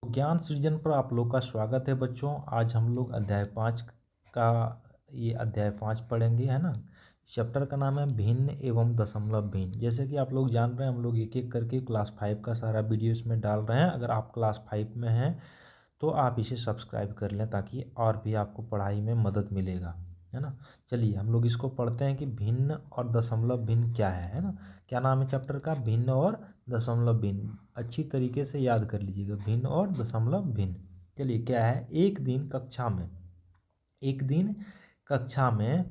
ज्ञान सृजन पर आप लोग का स्वागत है बच्चों। आज हम लोग का अध्याय 5 पढ़ेंगे, है ना। चैप्टर का नाम है भिन्न एवं दशमलव भिन्न। जैसे कि आप लोग जान रहे हैं, हम लोग एक एक करके क्लास 5 का सारा वीडियो इसमें डाल रहे हैं। अगर आप क्लास 5 में हैं तो आप इसे सब्सक्राइब कर लें, ताकि और भी आपको पढ़ाई में मदद मिलेगा, है ना। चलिए हम लोग इसको पढ़ते हैं कि भिन्न और दशमलव भिन्न क्या है ना। क्या नाम है चैप्टर का? भिन्न और दशमलव भिन्न। अच्छी तरीके से याद कर लीजिएगा, भिन्न और दशमलव भिन्न। चलिए क्या है। एक दिन कक्षा में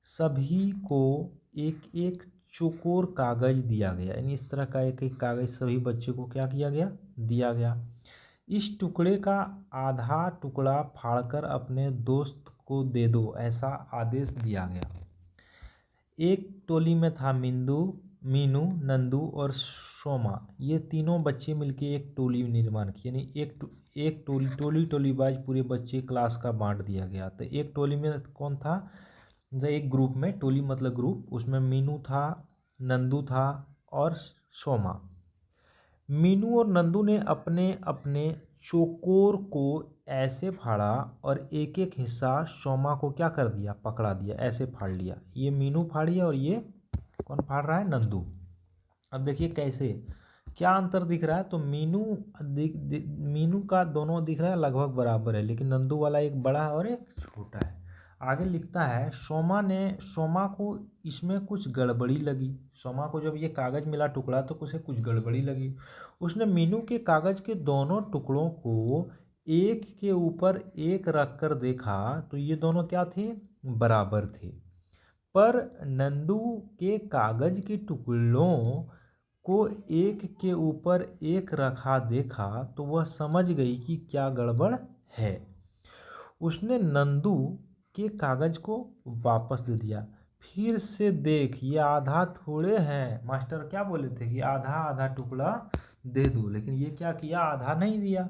सभी को एक एक चौकोर कागज दिया गया, यानी इस तरह का एक एक कागज सभी बच्चों को क्या किया गया? दिया गया। इस टुकड़े का आधा टुकड़ा फाड़कर अपने दोस्त को दे दो, ऐसा आदेश दिया गया। एक टोली में था मीनू, नंदू और सोमा। ये तीनों बच्चे मिलकर एक टोली निर्माण की, यानी एक टोली वाइज पूरे बच्चे क्लास का बांट दिया गया। तो एक टोली में कौन था? एक ग्रुप में, टोली मतलब ग्रुप, उसमें मीनू था, नंदू था और सोमा। मीनू और नंदू ने अपने अपने चौकोर को ऐसे फाड़ा और एक एक हिस्सा सोमा को क्या कर दिया? पकड़ा दिया, ऐसे फाड़ लिया। ये मीनू फाड़ी और ये कौन फाड़ रहा है? नंदू। अब देखिए कैसे, क्या अंतर दिख रहा है। तो मीनू का दोनों दिख रहा है लगभग बराबर है, लेकिन नंदू वाला एक बड़ा है और एक छोटा है। आगे लिखता है सोमा को इसमें कुछ गड़बड़ी लगी। सोमा को जब ये कागज मिला टुकड़ा तो उसे कुछ गड़बड़ी लगी। उसने मीनू के कागज के दोनों टुकड़ों को एक के ऊपर एक रख कर देखा तो ये दोनों क्या थे? बराबर थे। पर नंदू के कागज के टुकड़ों को एक के ऊपर एक रखा देखा तो वह समझ गई कि क्या गड़बड़ है। उसने नंदू के कागज को वापस दे दिया। फिर से देख, ये आधा थोड़े हैं। मास्टर क्या बोले थे कि आधा आधा टुकड़ा दे दो, लेकिन ये क्या किया? आधा नहीं दिया।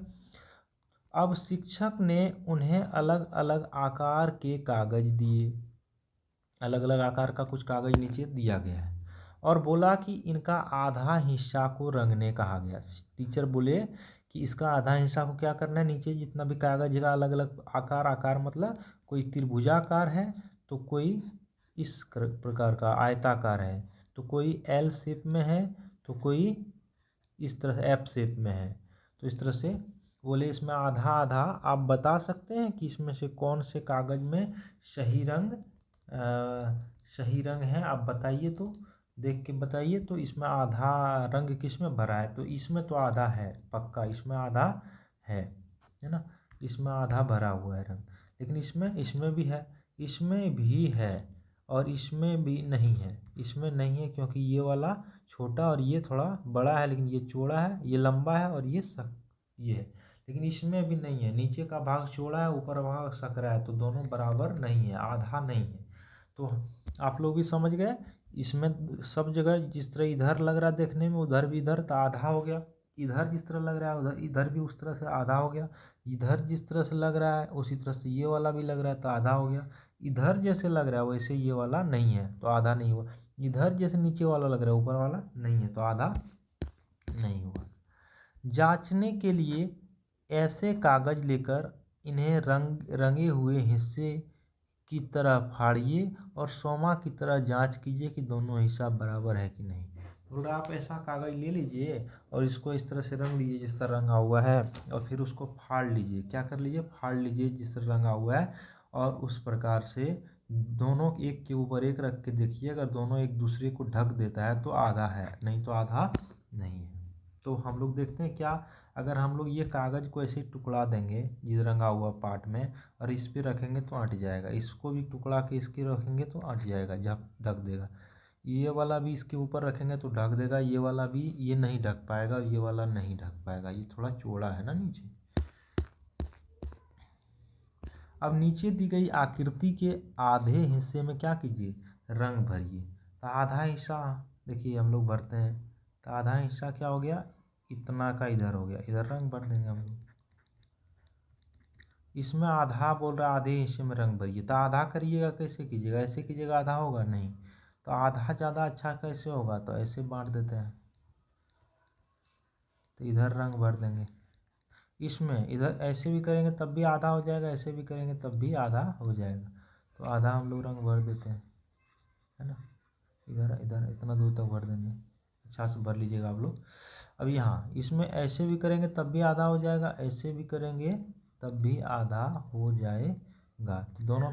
अब शिक्षक ने उन्हें अलग अलग आकार के कागज दिए। अलग अलग आकार का कुछ कागज नीचे दिया गया है और बोला कि इनका आधा हिस्सा को रंगने कहा गया। टीचर बोले कि इसका आधा हिस्सा को क्या करना है? नीचे जितना भी कागज है अलग अलग आकार मतलब कोई त्रिभुजाकार है, तो कोई इस प्रकार का आयताकार है, तो कोई एल शेप में है, तो कोई इस तरह एफ शेप में है। तो इस तरह से बोले इसमें आधा आधा। आप बता सकते हैं कि इसमें से कौन से कागज में सही रंग है? आप बताइए, तो देख के बताइए। तो इसमें आधा रंग किस में भरा है? तो इसमें तो आधा है पक्का, इसमें आधा है ना। इसमें आधा भरा हुआ है रंग, लेकिन इसमें भी है, इसमें भी है और इसमें भी नहीं है। इसमें नहीं है क्योंकि ये वाला छोटा और ये थोड़ा बड़ा है, लेकिन ये चौड़ा है, ये लंबा है और ये है। लेकिन इसमें भी नहीं है। नीचे का भाग चौड़ा है, ऊपर भाग सकरा है, तो दोनों बराबर नहीं है, आधा नहीं है। तो आप लोग भी समझ गए। इसमें सब जगह जिस तरह इधर लग रहा है देखने में, उधर भी इधर, तो आधा हो गया। इधर जिस तरह लग रहा है उधर इधर भी उस तरह से आधा हो गया। इधर जिस तरह से लग रहा है उसी तरह से ये वाला भी लग रहा है, तो आधा हो गया। इधर जैसे लग रहा है वैसे ये वाला नहीं है, तो आधा नहीं हुआ। इधर जैसे नीचे वाला लग रहा है ऊपर वाला नहीं है, तो आधा नहीं हुआ। जांचने के लिए ऐसे कागज लेकर इन्हें रंगे हुए हिस्से की तरह फाड़िए और सोमा की तरह जांच कीजिए कि दोनों हिस्सा बराबर है कि नहीं। तो आप ऐसा कागज ले लीजिए और इसको इस तरह से रंग लीजिए जिस तरह रंगा हुआ है, और फिर उसको फाड़ लीजिए। क्या कर लीजिए? फाड़ लीजिए जिस तरह रंगा हुआ है, और उस प्रकार से दोनों एक के ऊपर एक रख के देखिए। अगर दोनों एक दूसरे को ढक देता है तो आधा है, नहीं तो आधा नहीं है। तो हम लोग देखते हैं क्या, अगर हम लोग ये कागज़ को ऐसे टुकड़ा देंगे जिस रंगा हुआ पार्ट में, और इस पे रखेंगे तो अट जाएगा। इसको भी टुकड़ा के इसके रखेंगे तो अट जाएगा, ढक देगा। ये वाला भी इसके ऊपर रखेंगे तो ढक देगा, ये वाला भी ये नहीं ढक पाएगा, ये वाला नहीं ढक पाएगा, ये थोड़ा चौड़ा है ना नीचे। अब नीचे दी गई आकृति के आधे हिस्से में क्या कीजिए? रंग भरिए। तो आधा हिस्सा देखिए हम लोग भरते हैं, तो आधा हिस्सा क्या हो गया? इतना का इधर हो गया, इधर रंग भर देंगे हम लोग। इसमें आधा बोल रहा है आधे हिस्से में रंग भरिए, तो आधा करिएगा कैसे कीजिएगा? ऐसे कीजिएगा आधा होगा नहीं, तो आधा ज़्यादा अच्छा कैसे होगा? तो ऐसे बांट देते हैं, तो इधर रंग भर देंगे, इसमें इधर ऐसे भी करेंगे तब भी आधा हो जाएगा, ऐसे भी करेंगे तब भी आधा हो जाएगा। तो आधा हम लोग रंग भर देते हैं, है ना। इधर इधर इतना दूर तक भर देंगे, अच्छा से भर लीजिएगा आप लोग। अब यहाँ इसमें ऐसे भी करेंगे तब भी आधा हो जाएगा, ऐसे भी करेंगे तब भी आधा हो जाएगा। तो दोनों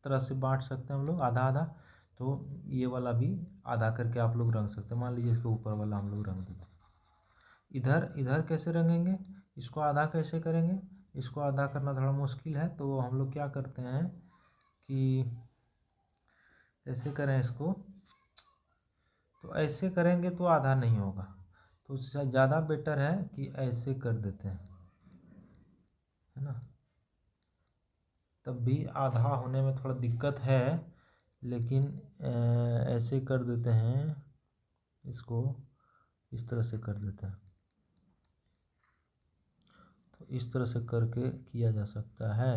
तरह से बांट सकते हैं हम लोग आधा आधा। तो ये वाला भी आधा करके आप लोग रंग सकते हैं। मान लीजिए इसके ऊपर वाला हम लोग रंग देते हैं। इधर इधर कैसे रंगेंगे, इसको आधा कैसे करेंगे, इसको आधा करना थोड़ा मुश्किल है। तो हम लोग क्या करते हैं कि ऐसे करें इसको, तो ऐसे करेंगे तो आधा नहीं होगा, तो उससे ज़्यादा बेटर है कि ऐसे कर देते हैं, है ना। तब भी आधा होने में थोड़ा दिक्कत है, लेकिन ऐसे कर देते हैं, इसको इस तरह से कर देते हैं। तो इस तरह से करके किया जा सकता है,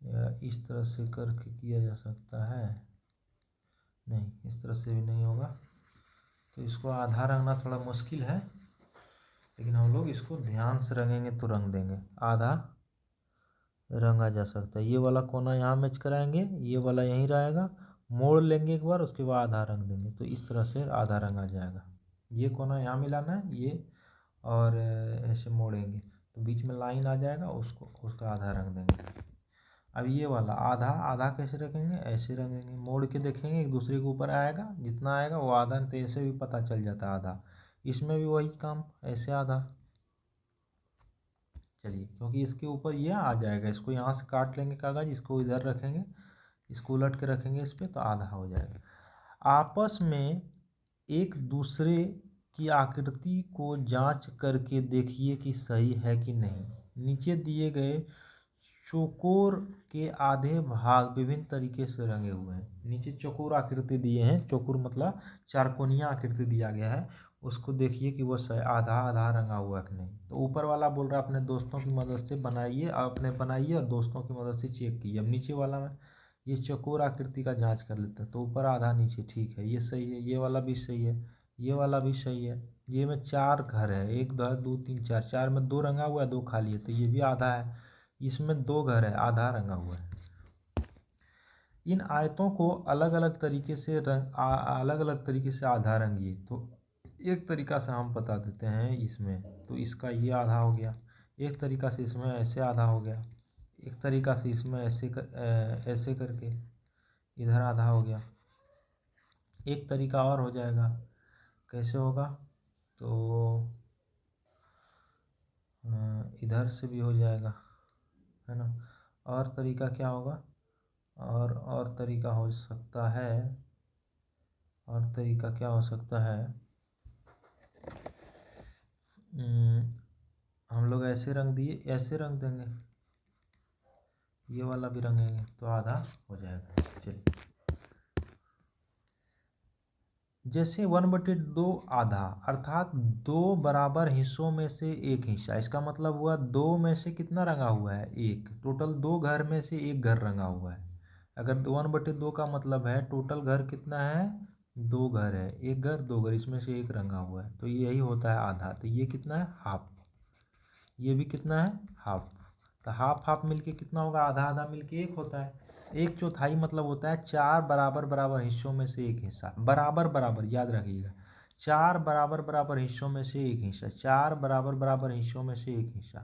या इस तरह से करके किया जा सकता है, नहीं इस तरह से भी नहीं होगा। तो इसको आधा रंगना थोड़ा मुश्किल है, लेकिन हम लोग इसको ध्यान से रंगेंगे तो रंग देंगे, आधा रंगा जा सकता है। ये वाला कोना यहाँ मैच कराएंगे, ये वाला यहीं रहेगा, मोड़ लेंगे एक बार, उसके बाद आधा रंग देंगे, तो इस तरह से आधा रंगा जाएगा। ये कोना यहाँ मिलाना है, ये और ऐसे मोड़ेंगे तो बीच में लाइन आ जाएगा, उसको उसका आधा रंग देंगे। अब ये वाला आधा आधा कैसे रखेंगे, ऐसे रंगेंगे, मोड़ के देखेंगे एक दूसरे के ऊपर आएगा, जितना आएगा वो आधा, तो ऐसे भी पता चल जाता है आधा। इसमें भी वही काम, ऐसे आधा। चलिए, क्योंकि इसके ऊपर ये आ जाएगा, इसको यहाँ से काट लेंगे कागज़, इसको इधर रखेंगे, इसको उलट के रखेंगे इस पर, तो आधा हो जाएगा। आपस में एक दूसरे की आकृति को जांच करके देखिए कि सही है कि नहीं। नीचे दिए गए चौकोर के आधे भाग विभिन्न तरीके से रंगे हुए हैं। नीचे चौकोर आकृति दिए हैं, चौकोर मतलब चारकोनिया आकृति दिया गया है, उसको देखिए कि वो आधा आधा रंगा हुआ है कि नहीं। तो ऊपर वाला बोल रहा है अपने दोस्तों की मदद से बनाइए, अपने बनाइए और दोस्तों की मदद से चेक कीजिए। अब नीचे वाला में ये चौकोर आकृति का जांच कर लेते हैं, तो ऊपर आधा नीचे, ठीक है, ये सही है, ये वाला भी सही है, ये वाला भी सही है। ये में 4 घर है, 1 2 3 4, 4 में 2 रंगा हुआ है, 2 खाली है, तो ये भी आधा है। इसमें 2 घर है, आधा रंगा हुआ है। इन आयतों को अलग अलग तरीके से अलग अलग तरीके से आधा रंगिए। तो एक तरीका से हम बता देते हैं इसमें, तो इसका ये आधा हो गया, एक तरीका से इसमें ऐसे आधा हो गया, एक तरीका से इसमें ऐसे करके इधर आधा हो गया, एक तरीका और हो जाएगा, कैसे होगा, तो इधर से भी हो जाएगा, है ना। और तरीका क्या होगा, और तरीका हो सकता है, और तरीका क्या हो सकता है, हम लोग ऐसे रंग दिए, ऐसे रंग देंगे, ये वाला भी रंगेंगे तो आधा हो जाएगा। चलिए, जैसे 1/2 आधा, अर्थात 2 बराबर हिस्सों में से एक हिस्सा। इसका मतलब हुआ 2 में से कितना रंगा हुआ है, 1। टोटल 2 घर में से 1 घर रंगा हुआ है। अगर 1/2 का मतलब है टोटल घर कितना है, 2 घर है, 1 घर 2 घर, इसमें से 1 रंगा हुआ है, तो यही होता है आधा। तो ये कितना है, हाफ। ये भी कितना है, हाफ। तो हाफ हाफ मिलके कितना होगा, आधा आधा मिलके 1 होता है। 1/4 मतलब होता है 4 बराबर बराबर हिस्सों में से एक हिस्सा। बराबर बराबर याद रखिएगा, 4 बराबर बराबर हिस्सों में से एक हिस्सा, 4 बराबर बराबर हिस्सों में से एक हिस्सा।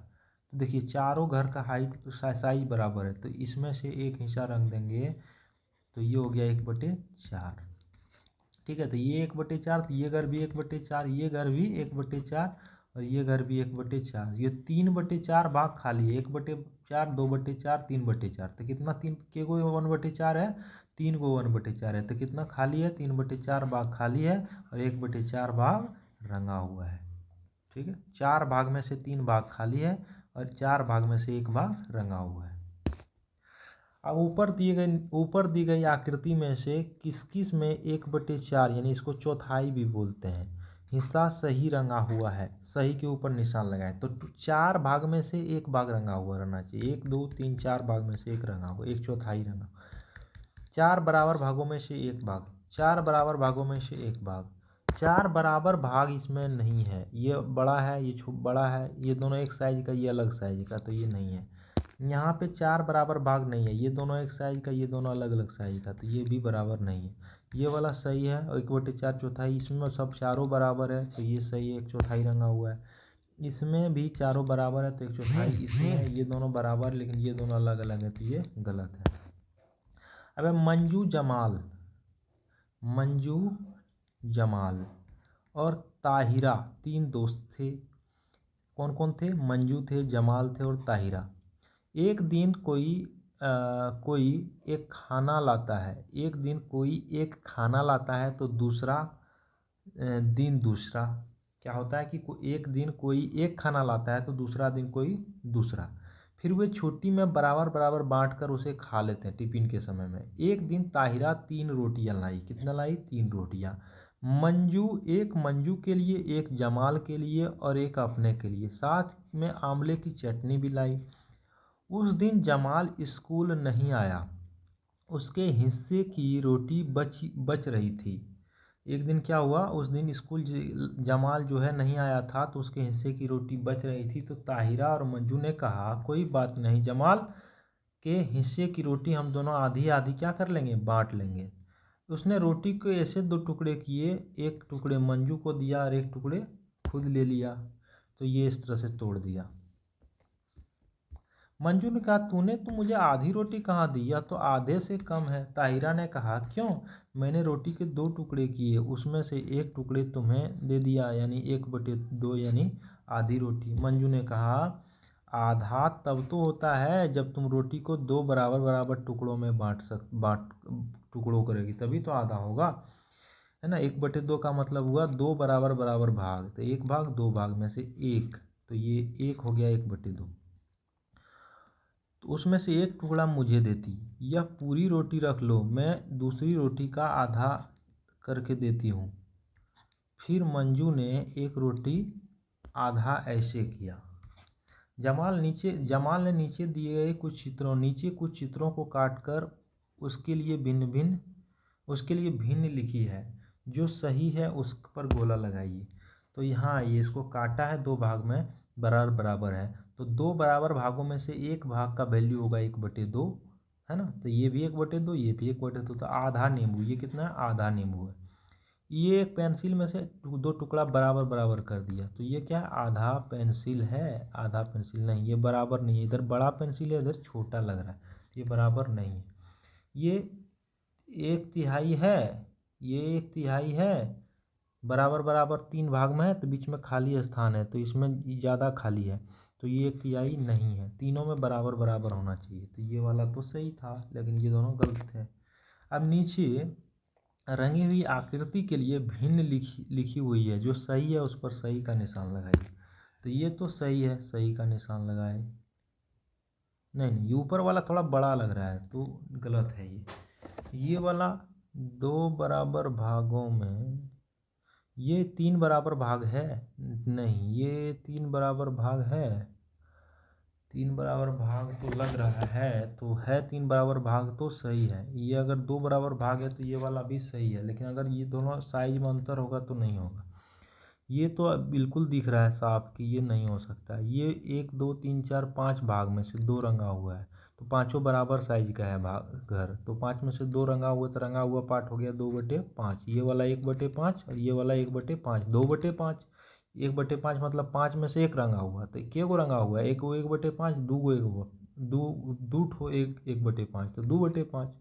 तो देखिए चारों घर का हाइट साइज बराबर है, तो इसमें से एक हिस्सा रंग देंगे, तो ये हो गया 1/4। ठीक है, तो ये 1/4, तो ये घर भी 1/4, ये घर भी 1/4, और ये घर भी 1/4। ये 3/4 भाग खाली है, 1/4, 2/4, 3/4। तो कितना, 3 के गो 1/4 है, 3 गो 1/4 है, तो कितना खाली है, 3/4 भाग खाली है, और 1/4 भाग रंगा हुआ है। ठीक है, 4 भाग में से 3 भाग खाली है, और 4 भाग में से 1 भाग रंगा हुआ है। अब ऊपर दी गई आकृति में से किस किस में 1/4 यानी इसको चौथाई भी बोलते हैं, हिस्सा सही रंगा हुआ है, सही के ऊपर निशान लगाए। तो 4 भाग में से 1 भाग रंगा हुआ रहना चाहिए, 1 2 3 4 भाग में से 1 रंगा हुआ, 1/4 रंगा। 4 बराबर भागों में से 1 भाग, 4 बराबर भागों में से 1 भाग, चार बराबर भाग इसमें नहीं है, ये बड़ा है ये बड़ा है, ये दोनों एक साइज का ये अलग साइज का, तो ये नहीं है। यहाँ पे चार बराबर भाग नहीं है, ये दोनों एक साइज का ये दोनों अलग अलग साइज का, तो ये भी बराबर नहीं है। ये वाला सही है, और 1/4 इसमें सब चारों बराबर है, तो ये सही है, 1/4 रंगा हुआ है। इसमें भी चारों बराबर है, तो 1/4 इसमें है, ये दोनों बराबर लेकिन ये दोनों अलग अलग है, तो ये गलत है। अब मंजू जमाल और ताहिरा 3 दोस्त थे। कौन कौन थे? मंजू थे, जमाल थे और ताहिरा। एक दिन कोई एक खाना लाता है, एक दिन कोई एक खाना लाता है तो दूसरा दिन दूसरा। क्या होता है कि एक दिन कोई एक खाना लाता है तो दूसरा दिन कोई दूसरा। फिर वे छुट्टी में बराबर बराबर बांट कर उसे खा लेते हैं टिफिन के समय में। एक दिन ताहिरा 3 रोटियां लाई। कितना लाई? 3 रोटियां। एक मंजू के लिए, एक जमाल के लिए और एक अपने के लिए, साथ में आंवले की चटनी भी लाई। उस दिन जमाल स्कूल नहीं आया, उसके हिस्से की रोटी बच रही थी। एक दिन क्या हुआ, उस दिन स्कूल जमाल जो है नहीं आया था, तो उसके हिस्से की रोटी बच रही थी। तो ताहिरा और मंजू ने कहा कोई बात नहीं, जमाल के हिस्से की रोटी हम दोनों आधी आधी क्या कर लेंगे, बांट लेंगे। उसने रोटी को ऐसे 2 टुकड़े किए, एक टुकड़े मंजू को दिया और एक टुकड़े खुद ले लिया। तो ये इस तरह से तोड़ दिया। मंजू ने कहा तूने तो मुझे आधी रोटी कहाँ दी, यह तो आधे से कम है। ताहिरा ने कहा क्यों? मैंने रोटी के 2 टुकड़े किए, उसमें से एक टुकड़े तुम्हें दे दिया, यानी 1/2 यानी आधी रोटी। मंजू ने कहा आधा तब तो होता है जब तुम रोटी को 2 बराबर बराबर टुकड़ों में बांट टुकड़ों करेगी, तभी तो आधा होगा, है ना। 1/2 का मतलब हुआ 2 बराबर बराबर भाग, तो 1 भाग 2 भाग में से 1, तो ये 1 हो गया 1/2। तो उसमें से एक टुकड़ा मुझे देती, यह पूरी रोटी रख लो, मैं दूसरी रोटी का आधा करके देती हूँ। फिर मंजू ने एक रोटी आधा ऐसे किया। जमाल ने नीचे दिए गए कुछ चित्रों को काटकर उसके लिए भिन्न लिखी है। जो सही है उस पर गोला लगाइए। तो यहाँ ये इसको काटा है 2 भाग में, बराबर बराबर है, तो 2 बराबर भागों में से एक भाग का वैल्यू होगा 1/2, है ना। तो ये भी 1/2, ये भी 1/2, तो आधा नींबू, ये कितना है, आधा नींबू है। ये एक पेंसिल में से 2 टुकड़ा बराबर बराबर कर दिया, तो ये क्या है, आधा पेंसिल है। आधा पेंसिल नहीं, ये बराबर नहीं है, इधर बड़ा पेंसिल है, इधर छोटा लग रहा है, ये बराबर नहीं है। ये 1/3 है, ये 1/3 है, बराबर बराबर 3 भाग में है, तो बीच में खाली स्थान है, तो इसमें ज़्यादा खाली है, तो ये 1/3 नहीं है। तीनों में बराबर बराबर होना चाहिए, तो ये वाला तो सही था, लेकिन ये दोनों गलत है। अब नीचे रंगी हुई आकृति के लिए भिन्न लिखी हुई है, जो सही है उस पर सही का निशान लगाइए। तो ये तो सही है, सही का निशान लगाए। नहीं, ये ऊपर वाला थोड़ा बड़ा लग रहा है, तो गलत है ये वाला 2 बराबर भागों में ये 3 बराबर भाग है। नहीं, ये 3 बराबर भाग है, 3 बराबर भाग तो लग रहा है, तो है 3 बराबर भाग तो सही है। ये अगर 2 बराबर भाग है तो ये वाला भी सही है, लेकिन अगर ये दोनों साइज में अंतर होगा तो नहीं होगा। ये तो बिल्कुल दिख रहा है साफ कि ये नहीं हो सकता। ये 1 2 3 4 5 भाग में से 2 रंगा हुआ है, तो पाँचों बराबर साइज का है घर, तो 5 में से 2 रंगा हुआ, तो रंगा हुआ पार्ट हो गया 2/5। ये वाला 1/5 और ये वाला 1/5, 2/5। 1/5 मतलब 5 में से 1 रंगा हुआ, तो के गो रंगा हुआ है, 1/5, 2 ठो 1/5, तो 2/5,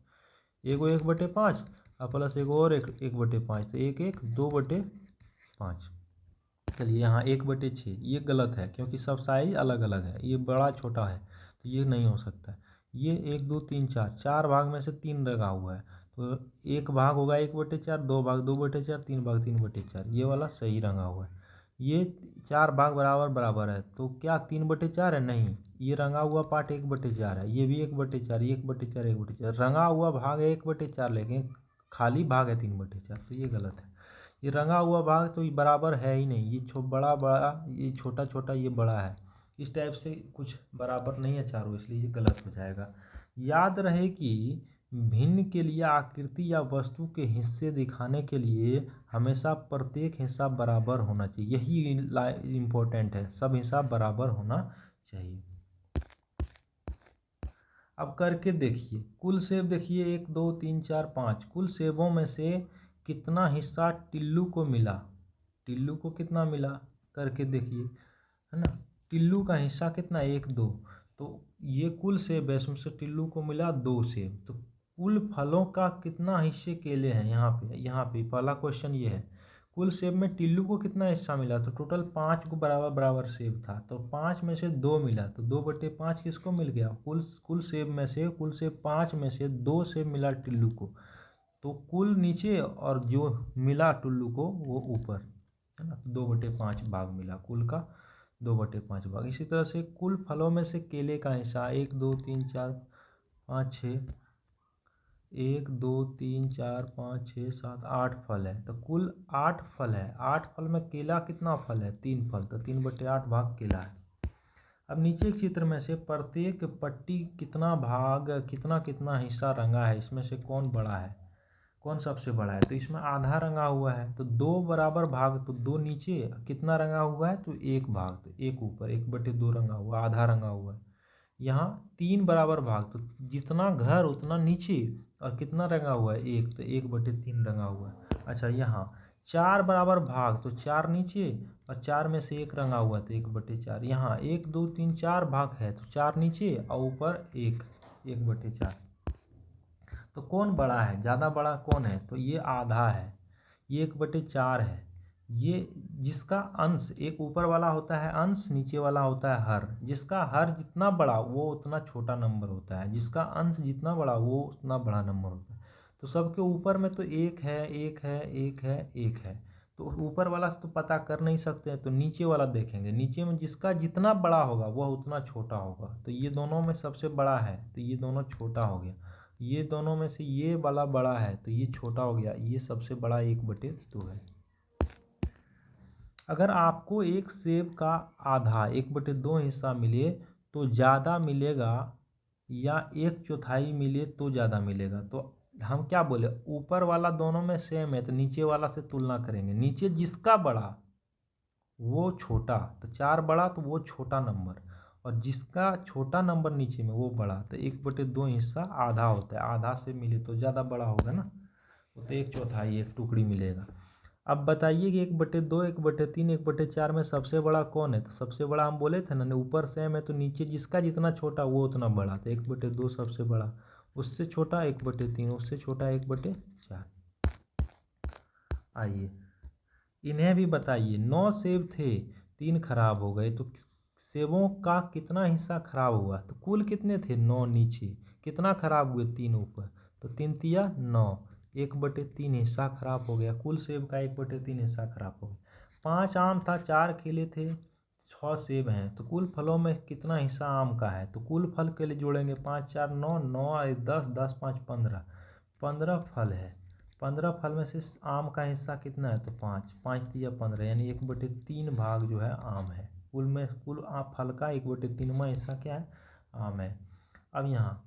1/5 और प्लस एगो और 1/5, तो 1 2/5। चलिए यहाँ 1/6, ये गलत है क्योंकि सब साइज अलग अलग है, ये बड़ा छोटा है, तो ये नहीं हो सकता। ये 1 2 3 4 4 भाग में से 3 रंगा हुआ है, तो 1 भाग होगा 1/4, 2 भाग 2/4, 3 भाग 3/4, ये वाला सही रंगा हुआ है। ये 4 भाग बराबर बराबर है, तो क्या 3/4 है? नहीं, ये रंगा हुआ पार्ट 1/4 है, ये भी 1/4, 1/4, 1/4, रंगा हुआ भाग है 1/4, लेकिन खाली भाग है 3/4, तो ये गलत है। ये रंगा हुआ भाग तो ये बराबर है ही नहीं, ये बड़ा बड़ा, ये छोटा छोटा, ये बड़ा है, इस टाइप से कुछ बराबर नहीं है चारों, इसलिए ये गलत हो जाएगा। याद रहे कि भिन्न के लिए आकृति या वस्तु के हिस्से दिखाने के लिए हमेशा प्रत्येक हिस्सा बराबर होना चाहिए। यही इम्पोर्टेंट है, सब हिस्सा बराबर होना चाहिए। अब करके देखिए, कुल सेब देखिए 1 2 3 4 5। कुल सेबों में से कितना हिस्सा टिल्लू को मिला? टिल्लू को कितना मिला करके देखिए, है ना। टिल्लू का हिस्सा कितना? 1 2। तो ये कुल सेब है, इसमें से टिल्लू को मिला 2 सेब। तो कुल फलों का कितना हिस्से केले हैं? यहाँ पे पहला क्वेश्चन ये है। कुल सेब में टिल्लू को कितना हिस्सा मिला? तो टोटल 5 को बराबर बराबर सेब था, तो 5 में से 2 मिला, तो 2/5 किसको मिल गया? कुल सेब 5 में से 2 सेब मिला टिल्लू को। तो कुल नीचे और जो मिला टुल्लू को वो ऊपर, है ना। 2/5 भाग मिला कुल का, 2/5 भाग। इसी तरह से कुल फलों में से केले का हिस्सा 1 2 3 4 5 6, 1 2 3 4 5 6 7 8 फल है। तो कुल 8 फल है। 8 फल में केला कितना फल है? 3 फल, तो 3/8 भाग केला है। अब नीचे के चित्र में से प्रत्येक पट्टी कितना भाग कितना कितना हिस्सा रंगा है, इसमें से कौन बड़ा है, कौन सबसे बड़ा है? तो इसमें आधा रंगा हुआ है, तो 2 बराबर भाग, तो 2 नीचे, कितना रंगा हुआ है? तो 1 भाग, तो 1 ऊपर, 1/2 रंगा हुआ, आधा रंगा हुआ है। यहाँ 3 बराबर भाग, तो जितना घर उतना नीचे, और कितना रंगा हुआ है? 1, तो 1/3 रंगा हुआ है। अच्छा, यहाँ 4 बराबर भाग, तो 4 नीचे और 4 में से 1 रंगा हुआ है, तो 1/4। यहाँ 1 2 3 4 भाग है, तो 4 नीचे और ऊपर 1, 1/4। तो कौन बड़ा है, ज़्यादा बड़ा कौन है? तो ये आधा है, ये 1/4 है। ये जिसका अंश, एक ऊपर वाला होता है अंश, नीचे वाला होता है हर। जिसका हर जितना बड़ा वो उतना छोटा नंबर होता है, जिसका अंश जितना बड़ा वो उतना बड़ा नंबर होता है। तो सबके ऊपर में तो 1 है 1 है 1 है 1 है, तो ऊपर वाला से तो पता कर नहीं सकते हैं, तो नीचे वाला देखेंगे। नीचे में जिसका जितना बड़ा होगा वह उतना छोटा होगा। तो ये दोनों में सबसे बड़ा है, तो ये दोनों छोटा हो गया। ये दोनों में से ये वाला बड़ा है, तो ये छोटा हो गया, ये सबसे बड़ा 1/2 है। अगर आपको एक सेब का आधा 1/2 हिस्सा मिले तो ज़्यादा मिलेगा, या 1/4 मिले तो ज़्यादा मिलेगा? तो हम क्या बोले, ऊपर वाला दोनों में सेम है, तो नीचे वाला से तुलना करेंगे। नीचे जिसका बड़ा वो छोटा, तो 4 बड़ा तो वो छोटा नंबर, और जिसका छोटा नंबर नीचे में वो बड़ा, तो 1/2 हिस्सा आधा होता है। आधा से मिले तो ज़्यादा बड़ा होगा ना, वो तो 1/4 एक टुकड़ी मिलेगा। अब बताइए कि 1/2 1/3 1/4 में सबसे बड़ा कौन है? तो सबसे बड़ा हम बोले थे ना, ऊपर सेम है तो नीचे जिसका जितना छोटा वो उतना बड़ा, तो 1/2 सबसे बड़ा, उससे छोटा 1/3, उससे छोटा 1/4। आइए इन्हें भी बताइए। 9 सेब थे, 3 खराब हो गए, तो सेबों का कितना हिस्सा खराब हुआ? तो कुल कितने थे? 9 नीचे, कितना खराब हुए? 3 ऊपर, तो 3 तिया 9, 1/3 हिस्सा खराब हो गया। कुल सेब का 1/3 हिस्सा खराब हो गया। 5 आम था, 4 केले थे, 6 सेब हैं, तो कुल फलों में कितना हिस्सा आम का है? तो कुल फल के लिए जोड़ेंगे, 5 4 9, 9 10, 10 5 15, 15 फल है। 15 फल में से आम का हिस्सा कितना है? तो 5, 5 तिया 15, यानी 1/3 भाग जो है आम है। कुल फल का 1/3वां हिस्सा क्या है? आम है। अब यहाँ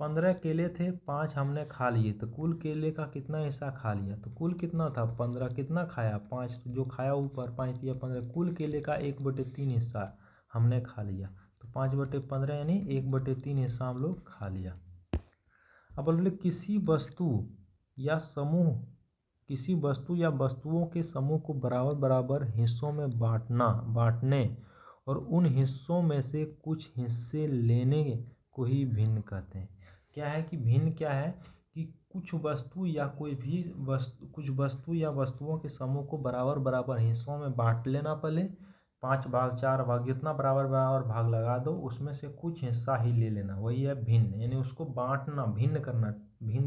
15 केले थे, 5 हमने खा लिए, तो कुल केले का कितना हिस्सा खा लिया? तो कुल कितना था? 15, कितना खाया? 5, तो जो खाया ऊपर 5 तिया 15, कुल केले का 1/3 हिस्सा हमने खा लिया, तो 5/15 यानी 1/3 हिस्सा हम लोग खा लिया। अब बोले किसी वस्तु या वस्तुओं के समूह को बराबर बराबर हिस्सों में बांटने और उन हिस्सों में से कुछ हिस्से लेने को ही भिन्न कहते हैं। क्या है कि भिन्न क्या है कि कुछ वस्तु या वस्तुओं के समूह को बराबर बराबर हिस्सों में बांट लेना। पहले 5 भाग 4 भाग जितना बराबर बराबर भाग लगा दो, उसमें से कुछ हिस्सा ही ले लेना, वही है भिन्न। यानी उसको बांटना, भिन्न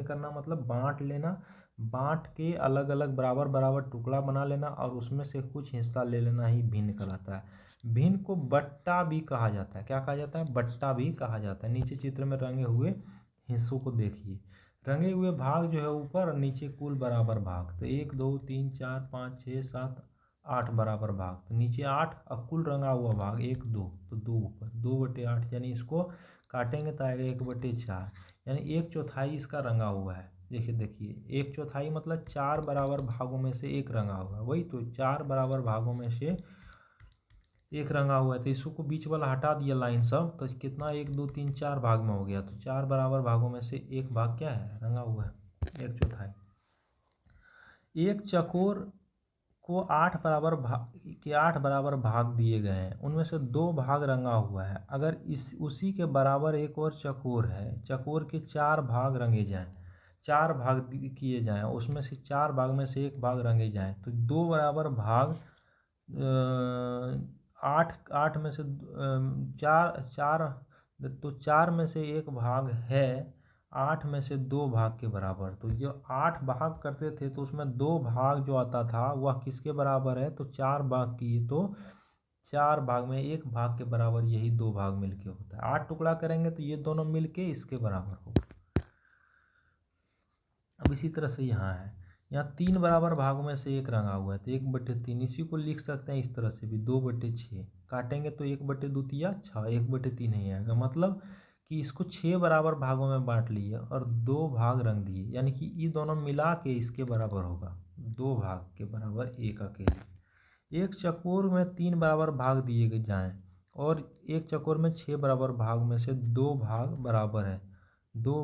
करना मतलब बांट लेना, बांट के अलग अलग बराबर बराबर टुकड़ा बना लेना और उसमें से कुछ हिस्सा ले लेना ही भिन्न कहलाता है। भिन्न को बट्टा भी कहा जाता है। क्या कहा जाता है? बट्टा भी कहा जाता है। नीचे चित्र में रंगे हुए हिस्सों को देखिए। रंगे हुए भाग जो है ऊपर और नीचे कुल बराबर भाग, तो 1 2 3 4 5 6 7 8 बराबर भाग, तो नीचे 8 और कुल रंगा हुआ भाग 1 2, तो 2 ऊपर 2/8 यानी इसको काटेंगे तो आएगा 1/4 यानी 1/4 इसका रंगा हुआ है। देखिए 1/4 मतलब 4 बराबर भागों में से एक रंगा हुआ है, वही तो 4 बराबर भागों में से एक रंगा हुआ है। तो इसको बीच वाला हटा दिया लाइन सब, तो कितना 1 2 3 4 भाग में हो गया। तो 4 बराबर भागों में से एक भाग क्या है, रंगा हुआ है, 1/4। एक चकोर को 8 बराबर भाग दिए गए हैं, उनमें से 2 भाग रंगा हुआ है। अगर उसी के बराबर एक और चकोर है, चकोर के 4 भाग रंगे जाएं, 4 भाग किए जाएं, उसमें से 4 भाग में से एक भाग रंगे जाएं, तो 2 बराबर भाग 8 में से 4 तो 4 में से एक भाग है 8 में से 2 भाग के बराबर। तो जो 8 भाग करते थे तो उसमें 2 भाग जो आता था वह किसके बराबर है, तो 4 भाग किए तो 4 भाग में एक भाग के बराबर यही 2 भाग मिलके होता है। 8 टुकड़ा करेंगे तो ये दोनों मिलके इसके बराबर होगा। अब इसी तरह से यहाँ है, यहाँ 3 बराबर भागों में से एक रंगा हुआ है तो 1/3, इसी को लिख सकते हैं इस तरह से भी 2/6। काटेंगे तो 1/2 6, 1/3 नहीं आएगा। मतलब कि इसको 6 बराबर भागों में बांट लिए और 2 भाग रंग दिए, यानी कि ये दोनों मिला के इसके बराबर होगा, 2 भाग के बराबर एक अकेले। एक चकोर में 3 बराबर भाग दिए जाएँ और एक चकोर में 6 बराबर भाग में से 2 भाग बराबर है, 2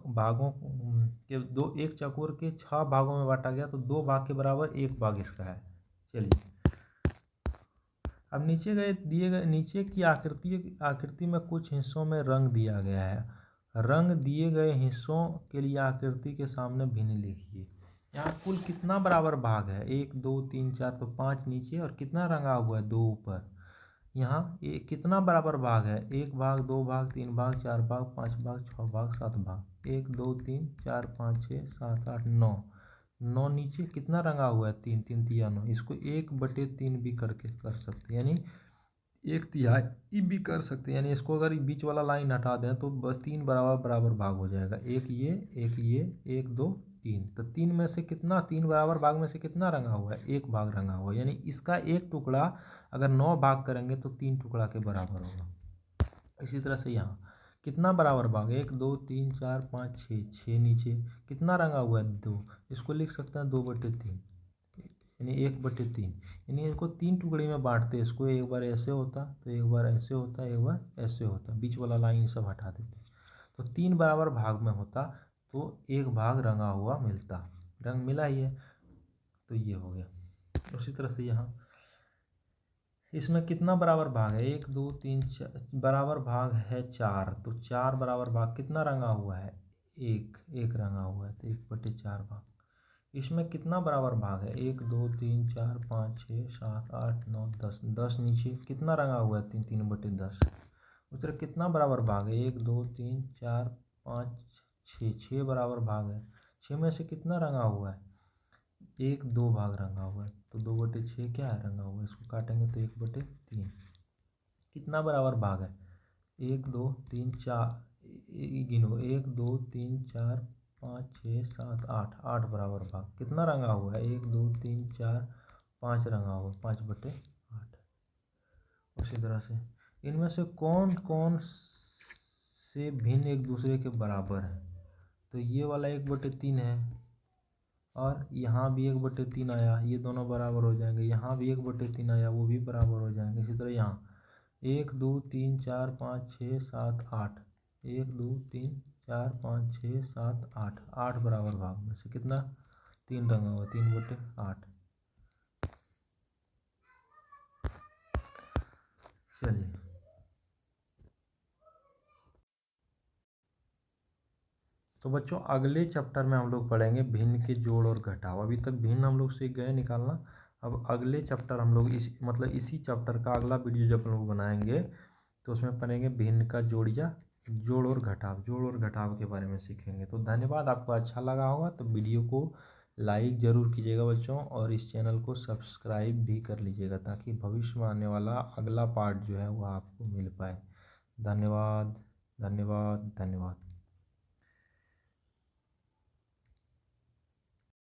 भागों के एक चकोर के 6 भागों में बांटा गया तो 2 भाग के बराबर एक भाग इसका है। चलिए अब नीचे की आकृति में कुछ हिस्सों में रंग दिया गया है। रंग दिए गए हिस्सों के लिए आकृति के सामने भिन्न लिखिए। यहाँ कुल कितना बराबर भाग है, 1 2 3 4, तो 5 नीचे और कितना रंगा हुआ है, 2 ऊपर। यहाँ कितना बराबर भाग है, 1 भाग 2 भाग 3 भाग 4 भाग 5 भाग 6 भाग 7 भाग, 1 2 3 4 5 6 7 8 9 नीचे कितना रंगा हुआ है, 3 3 तिया 9। इसको 1/3 भी करके कर सकते हैं, यानी 1/3 भी कर सकते हैं। यानी इसको अगर बीच वाला लाइन हटा दें तो 3 बराबर भाग हो जाएगा, एक ये 1 2 3। तो 3 में से कितना, 3 बराबर भाग में से कितना रंगा हुआ है, एक भाग रंगा हुआ है। यानी इसका एक टुकड़ा अगर 9 भाग करेंगे तो 3 टुकड़ा के बराबर होगा। इसी तरह से यहाँ कितना बराबर भाग, 1 2 3 4 5 6 नीचे कितना रंगा हुआ है, 2। इसको लिख सकते हैं 2/3 यानी 1/3। यानी इसको 3 टुकड़े में बांटते, इसको एक बार ऐसे होता तो एक बार ऐसे होता, एक बार ऐसे होता, बीच वाला लाइन सब हटा देते तो 3 बराबर भाग में होता तो एक भाग रंगा हुआ मिलता, रंग मिला ही है तो ये हो गया। उसी तरह से यहाँ इसमें कितना बराबर भाग है, 1 2 3 4 बराबर भाग है 4, तो 4 बराबर भाग कितना रंगा हुआ है, एक रंगा हुआ है तो 1/4 भाग। इसमें कितना बराबर भाग है, 1 2 3 4 5 6 7 8 9 10, 10 नीचे कितना रंगा हुआ है, 3/10। उस तरह कितना बराबर भाग है, 1 2 3 4 5 6 बराबर भाग है, 6 में से कितना रंगा हुआ है, 1 2 भाग रंगा हुआ है तो 2/6 क्या है, रंगा हुआ है। इसको काटेंगे तो 1/3। कितना बराबर भाग है, 1 2 3 4 गिनो, 1 2 3 4 5 6 7 8 बराबर भाग कितना रंगा हुआ है, 1 2 3 4 5 रंगा हुआ, 5/8। उसी तरह से इनमें से कौन कौन से भिन्न एक दूसरे के बराबर हैं, तो ये वाला 1/3 है और यहाँ भी 1/3 आया, ये दोनों बराबर हो जाएंगे। यहाँ भी 1/3 आया, वो भी बराबर हो जाएंगे। इसी तरह यहाँ 1 2 3 4 5 6 7 8, 1 2 3 4 5 6 7 8 बराबर भाग में से कितना, 3 रंगा हुआ, 3/8। चलिए तो बच्चों अगले चैप्टर में हम लोग पढ़ेंगे भिन्न के जोड़ और घटाव। अभी तक भिन्न हम लोग सीख गए निकालना, अब अगले चैप्टर हम लोग इसी चैप्टर का अगला वीडियो जब हम लोग बनाएंगे तो उसमें पढ़ेंगे भिन्न का जोड़ और घटाव के बारे में सीखेंगे। तो धन्यवाद, आपको अच्छा लगा होगा तो वीडियो को लाइक ज़रूर कीजिएगा बच्चों, और इस चैनल को सब्सक्राइब भी कर लीजिएगा ताकि भविष्य में आने वाला अगला पार्ट जो है वो आपको मिल पाए। धन्यवाद धन्यवाद धन्यवाद।